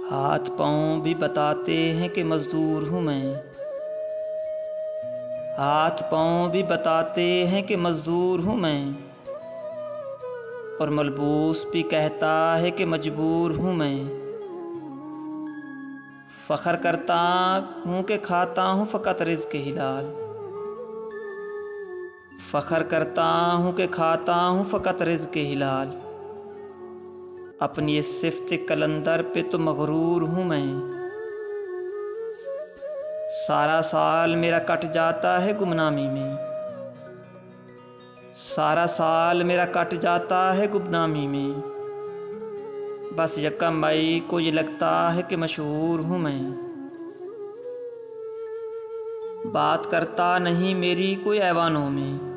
हाथ पाँव भी बताते हैं कि मज़दूर हूँ मैं। हाथ पाँव भी बताते हैं कि मज़दूर हूँ मैं, और मलबूस भी कहता है कि मजबूर हूँ मैं। फ़ख्र करता हूँ कि खाता हूँ फ़कत रिज़्क़ हिलाल। फ़ख्र करता हूँ कि खाता हूँ फ़कत रिज़्क़ हिलाल। अपनी इस सिफ़्त कलंदर पे तो मग़रूर हूँ मैं। सारा साल मेरा कट जाता है गुमनामी में। सारा साल मेरा कट जाता है गुमनामी में। बस यकम मई को ये लगता है कि मशहूर हूँ मैं। बात करता नहीं मेरी कोई ऐवानों में।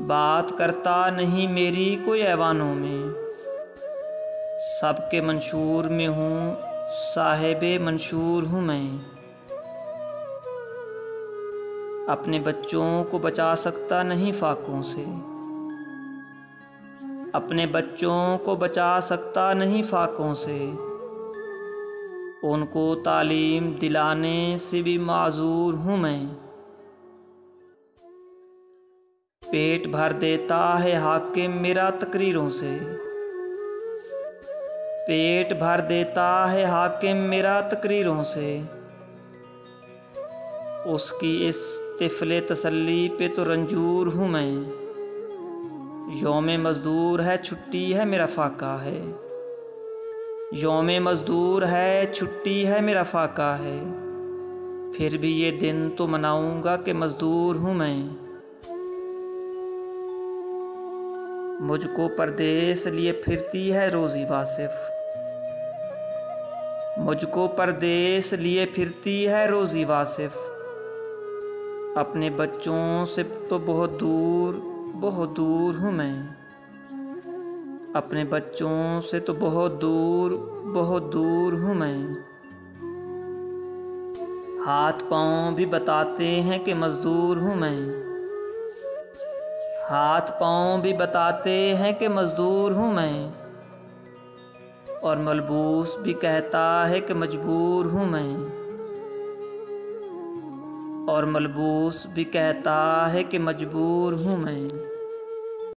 बात करता नहीं मेरी कोई ऐवानों में। सबके मंशूर में हूँ, साहिबे मंशूर हूँ मैं। अपने बच्चों को बचा सकता नहीं फाकों से। अपने बच्चों को बचा सकता नहीं फाकों से। उनको तालीम दिलाने से भी माजूर हूँ मैं। पेट भर देता है हाकिम मेरा तकरीरों से। पेट भर देता है हाकिम मेरा तकरीरों से। उसकी इस तिफ़ले तसल्ली पे तो रंजूर हूँ मैं। यौम मज़दूर है छुट्टी है मेरा फाका है। यौम मज़दूर है छुट्टी है मेरा फाका है। फिर भी ये दिन तो मनाऊँगा कि मज़दूर हूँ मैं। मुझको परदेस लिए फिरती है रोज़ी वासिफ़। मुझको परदेस लिए फिरती है रोज़ी वासिफ़। अपने बच्चों से तो बहुत दूर हूँ मैं। अपने बच्चों से तो बहुत दूर हूँ मैं। हाथ पाँव भी बताते हैं कि मज़दूर हूँ मैं। हाथ पाँव भी बताते हैं कि मज़दूर हूँ मैं, और मलबूस भी कहता है कि मजबूर हूँ मैं। और मलबूस भी कहता है कि मजबूर हूँ मैं।